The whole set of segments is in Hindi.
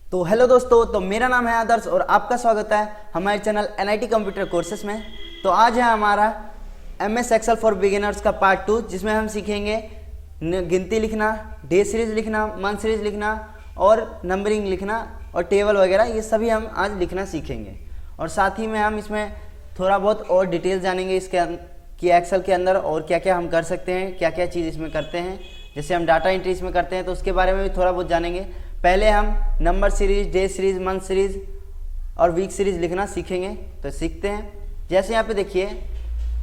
तो हेलो दोस्तों, तो मेरा नाम है आदर्श और आपका स्वागत है हमारे चैनल एनआईटी कंप्यूटर कोर्सेस में। तो आज है हमारा एमएस एक्सेल फॉर बिगिनर्स का पार्ट 2, जिसमें हम सीखेंगे गिनती लिखना, डे सीरीज लिखना, मंथ सीरीज लिखना और नंबरिंग लिखना और टेबल वगैरह, ये सभी हम आज लिखना सीखेंगे। और साथ ही में हम इसमें थोड़ा बहुत और डिटेल जानेंगे इसके कि एक्सेल के अंदर और क्या क्या हम कर सकते हैं, क्या क्या चीज़ इसमें करते हैं। जैसे हम डाटा एंट्री इसमें करते हैं तो उसके बारे में भी थोड़ा बहुत जानेंगे। पहले हम number series, day series, month series और वीक सीरीज लिखना सीखेंगे। तो सीखते हैं। जैसे यहाँ पे देखिए,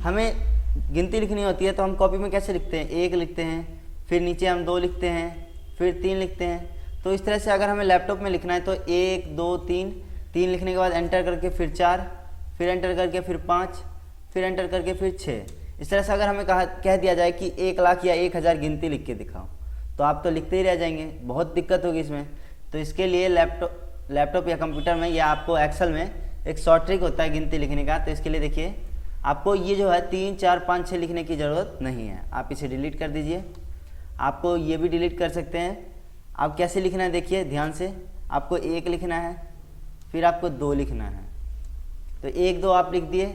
हमें गिनती लिखनी होती है तो हम कॉपी में कैसे लिखते हैं, 1 लिखते हैं, फिर नीचे हम 2 लिखते हैं, फिर 3 लिखते हैं। तो इस तरह से अगर हमें लैपटॉप में लिखना है तो 1 2 3 लिखने के बाद एंटर करके फिर 4, फिर एंटर करके फिर 5, फिर एंटर करके फिर 6। इस तरह से अगर हमें कह दिया जाए कि 1 लाख या 1000 गिनती लिख के दिखाओ, तो आप तो लिखते ही रह जाएंगे, बहुत दिक्कत होगी इसमें। तो इसके लिए लैपटॉप या कंप्यूटर में या आपको एक्सेल में एक शॉर्ट ट्रिक होता है गिनती लिखने का। तो इसके लिए देखिए, आपको ये जो है 3 4 5 6 लिखने की ज़रूरत नहीं है, आप इसे डिलीट कर दीजिए। आपको ये भी डिलीट कर सकते हैं। आप कैसे लिखना है देखिए ध्यान से, आपको 1 लिखना है, फिर आपको 2 लिखना है। तो 1 2 आप लिख दिए।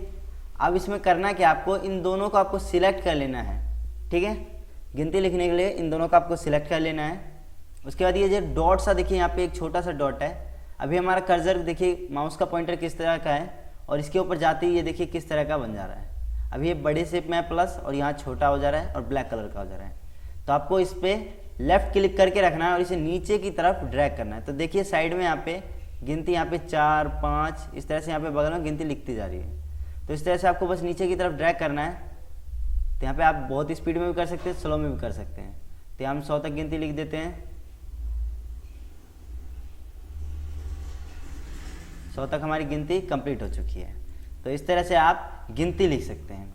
अब इसमें करना क्या, आपको इन दोनों को आपको सिलेक्ट कर लेना है, ठीक है। गिनती लिखने के लिए इन दोनों को आपको सिलेक्ट कर लेना है। उसके बाद ये जो डॉट सा देखिए, यहाँ पे एक छोटा सा डॉट है। अभी हमारा कर्सर देखिए, माउस का पॉइंटर किस तरह का है और इसके ऊपर जाते ही ये देखिए किस तरह का बन जा रहा है। अभी ये बड़े शेप में है प्लस, और यहाँ छोटा हो जा रहा है और ब्लैक कलर का हो जा रहा है। तो आपको इस पर लेफ्ट क्लिक करके रखना है और इसे नीचे की तरफ ड्रैग करना है। तो देखिए साइड में यहाँ पे गिनती, यहाँ पे 4 5 इस तरह से यहाँ पे बगल में गिनती लिखती जा रही है। तो इस तरह से आपको बस नीचे की तरफ ड्रैग करना है। तो यहाँ पे आप बहुत स्पीड में भी कर सकते हैं, स्लो में भी कर सकते हैं। तो हम 100 तक गिनती लिख देते हैं। 100 तक हमारी गिनती कंप्लीट हो चुकी है। तो इस तरह से आप गिनती लिख सकते हैं।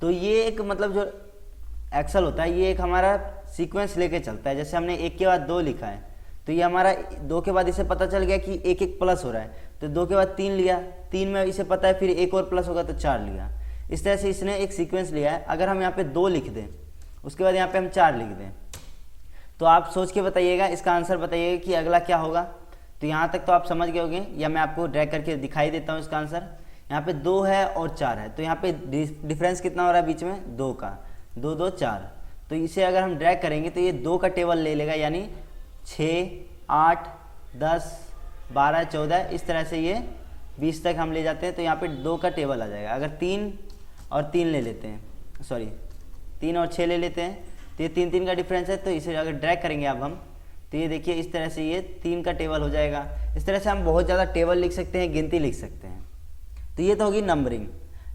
तो ये एक मतलब जो एक्सेल होता है, ये एक हमारा सीक्वेंस लेके चलता है। जैसे हमने 1 के बाद 2 लिखा है, तो ये हमारा 2 के बाद इसे पता चल गया कि 1 1 प्लस हो रहा है, तो 2 के बाद 3 लिया, 3 में इसे पता है फिर 1 और प्लस होगा तो 4 लिया। इस तरह से इसने एक सीक्वेंस लिया है। अगर हम यहाँ पे 2 लिख दें, उसके बाद यहाँ पे हम 4 लिख दें, तो आप सोच के बताइएगा, इसका आंसर बताइएगा कि अगला क्या होगा। तो यहाँ तक तो आप समझ गए होंगे, या मैं आपको ड्रैग करके दिखाई देता हूँ इसका आंसर। यहाँ पे 2 है और 4 है, तो यहाँ पे डिफरेंस कितना हो रहा है बीच में, 2 का, 2 2 4। तो इसे अगर हम ड्रैग करेंगे तो ये 2 का टेबल ले लेगा, यानी 6 8 10 12 14, इस तरह से ये 20 तक हम ले जाते हैं। तो यहाँ पे 2 का टेबल आ जाएगा। अगर 3 और 3 ले लेते हैं, सॉरी 3 और 6 ले लेते हैं, तो ये 3 3 का डिफरेंस है। तो इसे अगर ड्रैग करेंगे अब हम, तो ये देखिए इस तरह से ये 3 का टेबल हो जाएगा। इस तरह से हम बहुत ज़्यादा टेबल लिख सकते हैं, गिनती लिख सकते हैं। तो ये तो होगी नंबरिंग।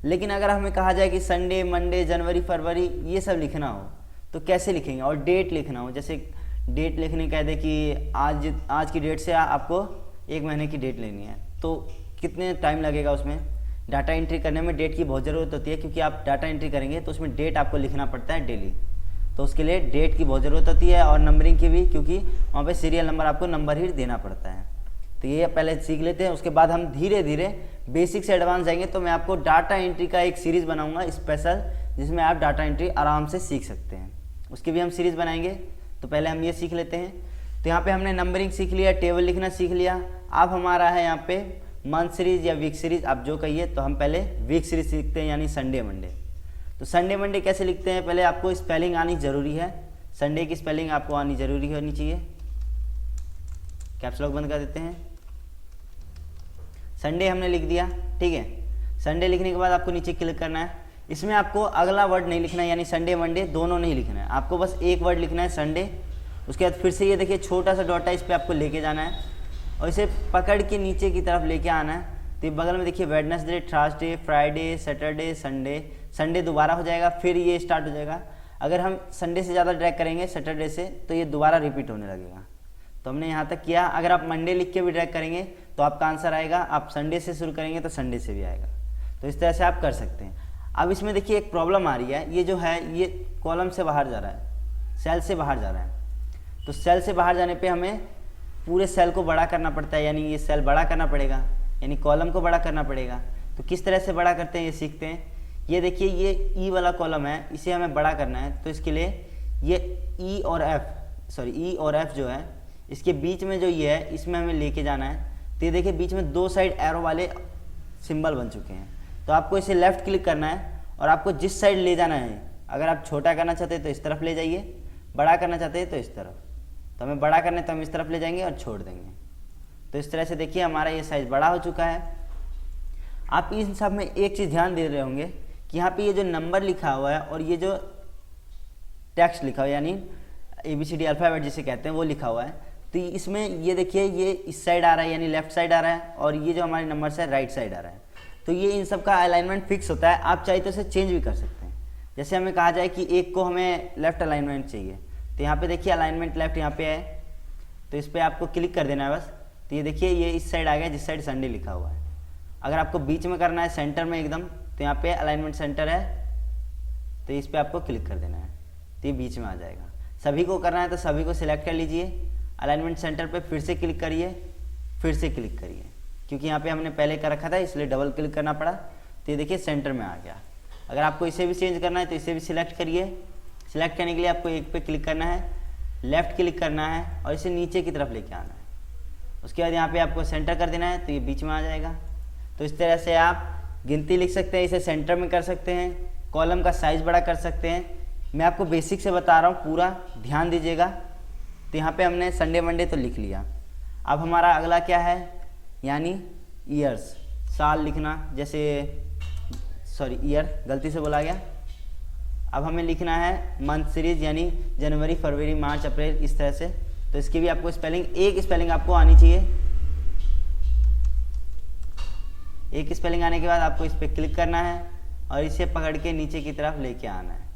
लेकिन अगर हमें कहा जाए कि संडे, मंडे, जनवरी, फरवरी ये सब लिखना हो तो कैसे लिखेंगे, और डेट लिखना हो, जैसे डेट लिखने कह दे कि आज की डेट से आपको 1 महीने की डेट लेनी है, तो कितने टाइम लगेगा उसमें। डाटा एंट्री करने में डेट की बहुत ज़रूरत होती है, क्योंकि आप डाटा एंट्री करेंगे तो उसमें डेट आपको लिखना पड़ता है डेली। तो उसके लिए डेट की बहुत ज़रूरत होती है, और नंबरिंग की भी, क्योंकि वहाँ पे सीरियल नंबर आपको नंबर ही देना पड़ता है। तो ये पहले सीख लेते हैं, उसके बाद हम धीरे धीरे बेसिक से एडवांस जाएंगे। तो मैं आपको डाटा एंट्री का एक सीरीज़ बनाऊँगा स्पेशल, जिसमें आप डाटा एंट्री आराम से सीख सकते हैं। उसकी भी हम सीरीज़ बनाएंगे। तो पहले हम ये सीख लेते हैं। तो यहाँ पे हमने नंबरिंग सीख लिया, टेबल लिखना सीख लिया। अब हमारा है यहाँ पे मंथ सीरीज या वीक सीरीज, आप जो कहिए। तो हम पहले वीक सीरीज सीखते हैं, यानी संडे मंडे। तो संडे मंडे कैसे लिखते हैं, पहले आपको स्पेलिंग आनी जरूरी है। संडे की स्पेलिंग आपको आनी जरूरी होनी चाहिए। कैप्स लॉक बंद कर देते हैं। संडे हमने लिख दिया, ठीक है। संडे लिखने के बाद आपको नीचे क्लिक करना है। इसमें आपको अगला वर्ड नहीं लिखना है, यानी संडे मंडे दोनों नहीं लिखना है, आपको बस एक वर्ड लिखना है, संडे। उसके बाद फिर से ये देखिए छोटा सा डॉट है, इस पर आपको लेके जाना है और इसे पकड़ के नीचे की तरफ लेके आना है। तो बगल में देखिए Wednesday, Thursday, Friday, Saturday, Sunday. Sunday दोबारा हो जाएगा, फिर ये स्टार्ट हो जाएगा। अगर हम संडे से ज़्यादा ड्रैग करेंगे सैटरडे से, तो ये दोबारा रिपीट होने लगेगा। तो हमने यहाँ तक किया। अगर आप मंडे लिख के भी ड्रैग करेंगे तो आपका आंसर आएगा। आप संडे से शुरू करेंगे तो संडे से भी आएगा। तो इस तरह से आप कर सकते हैं। अब इसमें देखिए एक प्रॉब्लम आ रही है, ये जो है ये कॉलम से बाहर जा रहा है, सेल से बाहर जा रहा है। तो सेल से बाहर जाने पे हमें पूरे सेल को बड़ा करना पड़ता है, यानी ये सेल बड़ा करना पड़ेगा, यानी कॉलम को बड़ा करना पड़ेगा। तो किस तरह से बड़ा करते हैं ये सीखते हैं। ये देखिए ये ई वाला कॉलम है, इसे हमें बड़ा करना है। तो इसके लिए ये ई और एफ जो है, इसके बीच में जो ये है इसमें हमें लेके जाना है। तो ये देखिए बीच में 2 साइड एरो वाले सिंबल बन चुके हैं। तो आपको इसे लेफ़्ट क्लिक करना है और आपको जिस साइड ले जाना है, अगर आप छोटा करना चाहते हैं तो इस तरफ ले जाइए, बड़ा करना चाहते हैं तो इस तरफ। तो हमें बड़ा करना है तो हम इस तरफ ले जाएंगे और छोड़ देंगे। तो इस तरह से देखिए हमारा ये साइज़ बड़ा हो चुका है। आप इन सब में एक चीज़ ध्यान दे रहे होंगे कि यहाँ पे ये जो नंबर लिखा हुआ है और ये जो टेक्स्ट लिखा हुआ है यानी ABCD अल्फ़ाबेट जिसे कहते हैं वो लिखा हुआ है, तो इसमें ये देखिए ये इस साइड आ रहा है यानी लेफ्ट साइड आ रहा है और ये जो हमारे नंबर्स है राइट साइड आ रहा है। तो ये इन सब का अलाइनमेंट फिक्स होता है। आप चाहे तो इसे चेंज भी कर सकते हैं। जैसे हमें कहा जाए कि एक को हमें लेफ़्ट अलाइनमेंट चाहिए, तो यहाँ पे देखिए अलाइनमेंट लेफ़्ट यहाँ पे है, तो इस पर आपको क्लिक कर देना है बस। तो ये देखिए ये इस साइड आ गया जिस साइड संडे लिखा हुआ है। अगर आपको बीच में करना है सेंटर में एकदम, तो यहाँ पे अलाइनमेंट सेंटर है, तो इस पर आपको क्लिक कर देना है, तो ये बीच में आ जाएगा। सभी को करना है तो सभी को सिलेक्ट कर लीजिए, अलाइनमेंट सेंटर पे फिर से क्लिक करिए, फिर से क्लिक करिए, क्योंकि यहाँ पे हमने पहले कर रखा था इसलिए डबल क्लिक करना पड़ा। तो ये देखिए सेंटर में आ गया। अगर आपको इसे भी चेंज करना है तो इसे भी सिलेक्ट करिए। सिलेक्ट करने के लिए आपको एक पे क्लिक करना है, लेफ़्ट क्लिक करना है और इसे नीचे की तरफ लेके आना है। उसके बाद यहाँ पे आपको सेंटर कर देना है, तो ये बीच में आ जाएगा। तो इस तरह से आप गिनती लिख सकते हैं, इसे सेंटर में कर सकते हैं, कॉलम का साइज़ बड़ा कर सकते हैं। मैं आपको बेसिक से बता रहा हूँ, पूरा ध्यान दीजिएगा। तो यहाँ पे हमने संडे मंडे तो लिख लिया। अब हमारा अगला क्या है, यानी ईयर्स, साल लिखना। जैसे सॉरी ईयर गलती से बोला गया। अब हमें लिखना है मंथ सीरीज यानी जनवरी फरवरी मार्च अप्रैल, इस तरह से। तो इसकी भी आपको स्पेलिंग, एक स्पेलिंग आपको आनी चाहिए। एक स्पेलिंग आने के बाद आपको इस पर क्लिक करना है और इसे पकड़ के नीचे की तरफ लेके आना है।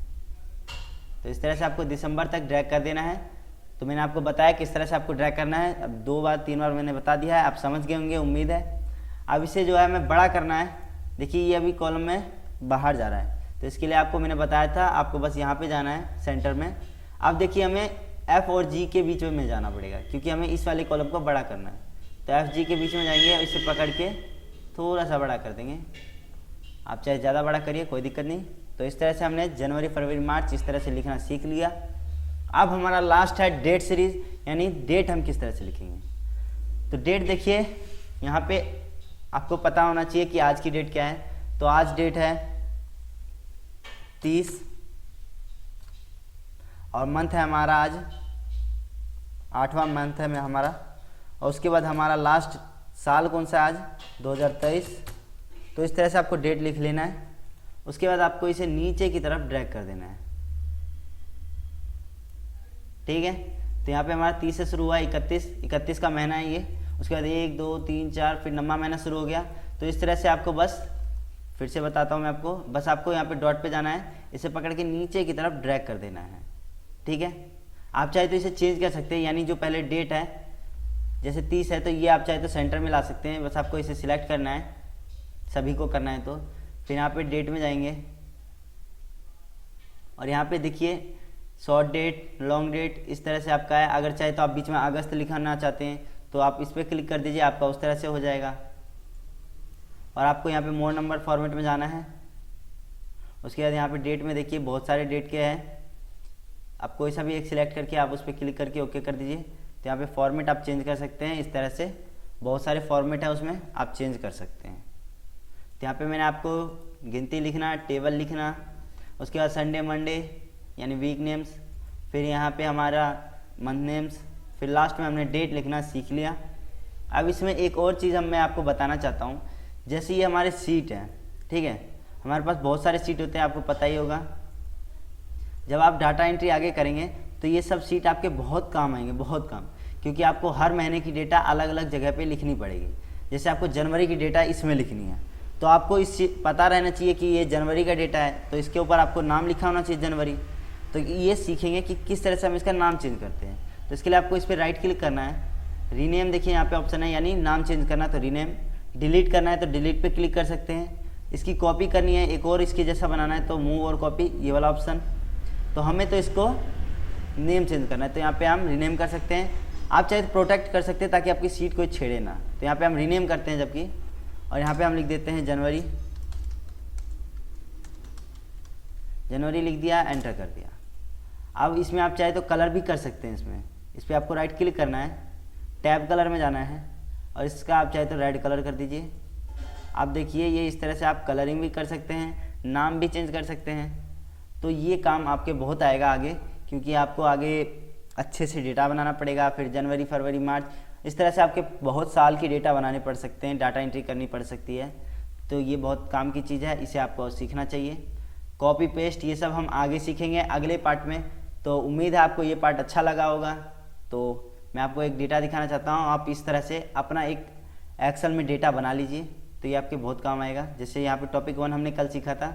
तो इस तरह से आपको दिसंबर तक ड्रैग कर देना है। तो मैंने आपको बताया किस तरह से आपको ड्रैग करना है। अब 2 बार 3 बार मैंने बता दिया है, आप समझ गए होंगे उम्मीद है। अब इसे जो है हमें बड़ा करना है। देखिए ये अभी कॉलम में बाहर जा रहा है, तो इसके लिए आपको मैंने बताया था आपको बस यहाँ पे जाना है सेंटर में। अब देखिए हमें F और G के बीच में जाना पड़ेगा, क्योंकि हमें इस वाले कॉलम को बड़ा करना है। तो F G के बीच में जाएंगे और इसे पकड़ के थोड़ा सा बड़ा कर देंगे। आप चाहे ज़्यादा बड़ा करिए, कोई दिक्कत नहीं। तो इस तरह से हमने जनवरी फरवरी मार्च इस तरह से लिखना सीख लिया। अब हमारा लास्ट है डेट सीरीज, यानी डेट हम किस तरह से लिखेंगे। तो डेट देखिए यहाँ पे आपको पता होना चाहिए कि आज की डेट क्या है। तो आज डेट है 30 और मंथ है हमारा आज 8वां मंथ है हमारा। और उसके बाद हमारा लास्ट साल कौन सा है, आज 2023। तो इस तरह से आपको डेट लिख लेना है। उसके बाद आपको इसे नीचे की तरफ ड्रैग कर देना है, ठीक है। तो यहाँ पे हमारा 30 से शुरू हुआ, 31 का महीना है ये। उसके बाद 1 2 3 4 फिर 9वां महीना शुरू हो गया। तो इस तरह से आपको बस फिर से बताता हूँ मैं आपको, बस आपको यहाँ पे डॉट पे जाना है, इसे पकड़ के नीचे की तरफ ड्रैग कर देना है, ठीक है। आप चाहे तो इसे चेंज कर सकते हैं, यानी जो पहले डेट है जैसे 30 है तो ये आप चाहे तो सेंटर में ला सकते हैं। बस आपको इसे सिलेक्ट करना है, सभी को करना है। तो फिर यहाँ पे डेट में जाएंगे और यहाँ पे देखिए शॉर्ट डेट लॉन्ग डेट इस तरह से आपका है। अगर चाहे तो आप बीच में अगस्त लिखाना चाहते हैं तो आप इस पर क्लिक कर दीजिए, आपका उस तरह से हो जाएगा। और आपको यहाँ पे मोर नंबर फॉर्मेट में जाना है। उसके बाद यहाँ पे डेट में देखिए बहुत सारे डेट के हैं, आप कोई सा भी एक सिलेक्ट करके आप उस पर क्लिक करके ओके कर दीजिए। तो यहाँ पे फॉर्मेट आप चेंज कर सकते हैं, इस तरह से बहुत सारे फॉर्मेट है उसमें आप चेंज कर सकते हैं। तो यहाँ पे मैंने आपको गिनती लिखना, टेबल लिखना, उसके बाद संडे मंडे यानी वीक नेम्स, फिर यहाँ पे हमारा मंथ नेम्स, फिर लास्ट में हमने डेट लिखना सीख लिया। अब इसमें एक और चीज़ मैं आपको बताना चाहता हूँ। जैसे ये हमारे सीट हैं, ठीक है, हमारे पास बहुत सारे सीट होते हैं, आपको पता ही होगा। जब आप डाटा एंट्री आगे करेंगे तो ये सब सीट आपके बहुत काम आएंगे, बहुत काम, क्योंकि आपको हर महीने की डेटा अलग अलग जगह पे लिखनी पड़ेगी। जैसे आपको जनवरी की डेटा इसमें लिखनी है, तो आपको इस पता रहना चाहिए कि ये जनवरी का डेटा है, तो इसके ऊपर आपको नाम लिखा होना चाहिए जनवरी। तो ये सीखेंगे कि किस तरह से हम इसका नाम चेंज करते हैं। तो इसके लिए आपको इस पर राइट क्लिक करना है, रीनेम देखिए यहाँ पे ऑप्शन है, यानी नाम चेंज करना तो रीनेम, डिलीट करना है तो डिलीट पे क्लिक कर सकते हैं। इसकी कॉपी करनी है, एक और इसके जैसा बनाना है तो मूव और कॉपी, ये वाला ऑप्शन। तो हमें तो इसको नेम चेंज करना है, तो यहाँ पे हम रीनेम कर सकते हैं। आप चाहे तो प्रोटेक्ट कर सकते हैं ताकि आपकी सीट कोई छेड़े ना। तो यहाँ पे हम रीनेम करते हैं जबकि, और यहाँ पे हम लिख देते हैं जनवरी, जनवरी लिख दिया, एंटर कर दिया। अब इसमें आप चाहे तो कलर भी कर सकते हैं इसमें, इस पर आपको राइट क्लिक करना है, टैब कलर में जाना है और इसका आप चाहे तो रेड कलर कर दीजिए। आप देखिए ये इस तरह से आप कलरिंग भी कर सकते हैं, नाम भी चेंज कर सकते हैं। तो ये काम आपके बहुत आएगा आगे, क्योंकि आपको आगे अच्छे से डेटा बनाना पड़ेगा। फिर जनवरी, फरवरी, मार्च, इस तरह से आपके बहुत साल की डेटा बनाने पड़ सकते हैं, डाटा एंट्री करनी पड़ सकती है। तो ये बहुत काम की चीज़ है, इसे आपको सीखना चाहिए। कॉपी पेस्ट ये सब हम आगे सीखेंगे अगले पार्ट में। तो उम्मीद है आपको ये पार्ट अच्छा लगा होगा। तो मैं आपको एक डेटा दिखाना चाहता हूँ, आप इस तरह से अपना एक एक्सेल में डेटा बना लीजिए, तो ये आपके बहुत काम आएगा। जैसे यहाँ पे टॉपिक 1 हमने कल सीखा था,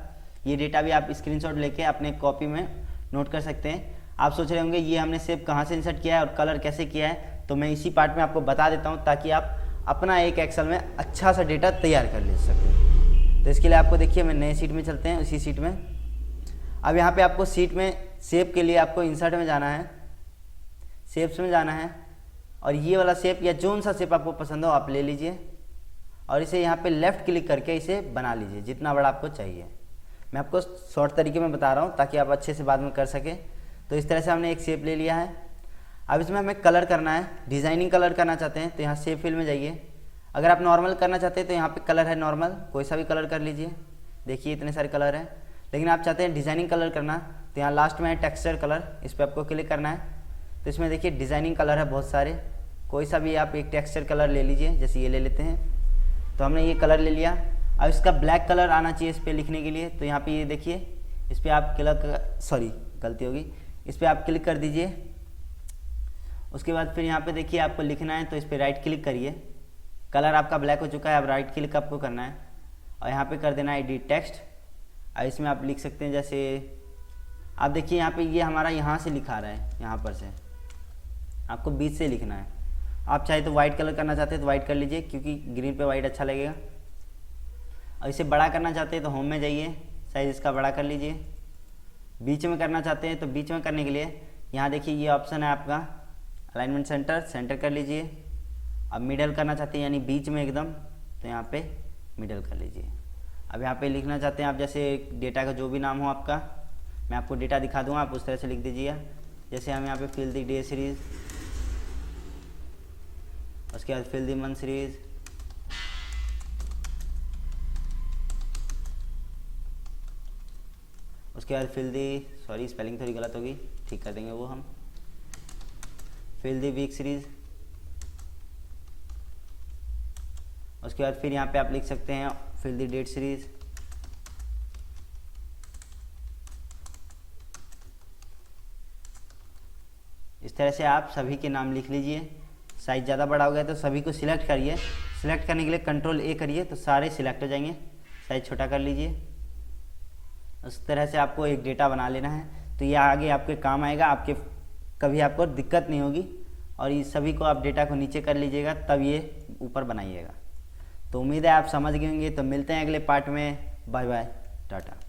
ये डेटा भी आप स्क्रीनशॉट लेके अपने कॉपी में नोट कर सकते हैं। आप सोच रहे होंगे ये हमने सेव कहाँ से इंसर्ट किया है और कलर कैसे किया है, तो मैं इसी पार्ट में आपको बता देता हूँ, ताकि आप अपना एक एक्सेल में अच्छा सा डेटा तैयार कर ले सकें। तो इसके लिए आपको देखिए, मैं नए शीट में चलते हैं, उसी शीट में। अब यहाँ पे आपको शीट में शेप के लिए आपको इंसर्ट में जाना है, शेप्स में जाना है, और ये वाला शेप या जोन सा शेप आपको पसंद हो आप ले लीजिए और इसे यहाँ पे लेफ़्ट क्लिक करके इसे बना लीजिए जितना बड़ा आपको चाहिए। मैं आपको शॉर्ट तरीके में बता रहा हूँ ताकि आप अच्छे से बाद में कर सकें। तो इस तरह से हमने एक शेप ले लिया है। अब इसमें हमें कलर करना है, डिज़ाइनिंग कलर करना चाहते हैं तो यहाँ शेप फिल में जाइए। अगर आप नॉर्मल करना चाहते हैं तो यहाँ पे कलर है नॉर्मल, कोई सा भी कलर कर लीजिए। देखिए इतने सारे कलर हैं। लेकिन आप चाहते हैं डिज़ाइनिंग कलर करना तो यहाँ लास्ट में है टेक्सचर कलर, इस पर आपको क्लिक करना है। तो इसमें देखिए डिज़ाइनिंग कलर है बहुत सारे, कोई सा भी आप एक टेक्सचर कलर ले लीजिए। जैसे ये ले लेते हैं, तो हमने ये कलर ले लिया। अब इसका ब्लैक कलर आना चाहिए इस पर लिखने के लिए, तो यहाँ पे ये देखिए इस पर आप गलती होगी, इस पर आप क्लिक कर दीजिए। उसके बाद फिर यहाँ पे देखिए आपको लिखना है, तो इस पर राइट क्लिक करिए। कलर आपका ब्लैक हो चुका है, अब राइट क्लिक आपको करना है और यहाँ पे कर देना है एडिट टेक्स्ट। और इसमें आप लिख सकते हैं, जैसे आप देखिए यहाँ पे ये हमारा यहाँ से लिखा रहा है, यहाँ पर से आपको बीच से लिखना है। आप चाहे तो वाइट कलर करना चाहते हैं तो वाइट कर लीजिए, क्योंकि ग्रीन पे वाइट अच्छा लगेगा। और इसे बड़ा करना चाहते हैं तो होम में जाइए, साइज इसका बड़ा कर लीजिए। बीच में करना चाहते हैं तो बीच में करने के लिए यहाँ देखिए ये ऑप्शन है आपका अलाइनमेंट सेंटर कर लीजिए। अब मिडल करना चाहते हैं यानी बीच में एकदम, तो यहाँ पे मिडल कर लीजिए। अब यहाँ पे लिखना चाहते हैं आप जैसे डेटा का जो भी नाम हो आपका, मैं आपको डेटा दिखा दूँगा, आप उस तरह से लिख दीजिए। जैसे हम यहाँ पे फिल द डे सीरीज़, उसके बाद फिल द मंथ सीरीज़, उसके बाद फिल दी स्पेलिंग थोड़ी गलत होगी, ठीक कर देंगे वो हम। फिल दी वीक सीरीज, उसके बाद फिर यहाँ पे आप लिख सकते हैं फिल दी डेट सीरीज। इस तरह से आप सभी के नाम लिख लीजिए। साइज ज़्यादा बड़ा हो गया तो सभी को सिलेक्ट करिए। सिलेक्ट करने के लिए कंट्रोल A करिए तो सारे सिलेक्ट हो जाएंगे। साइज छोटा कर लीजिए। उस तरह से आपको एक डेटा बना लेना है, तो ये आगे आपके काम आएगा, आपके कभी आपको दिक्कत नहीं होगी। और ये सभी को आप डेटा को नीचे कर लीजिएगा, तब ये ऊपर बनाइएगा। तो उम्मीद है आप समझ गए होंगे। तो मिलते हैं अगले पार्ट में। Bye bye, Tata.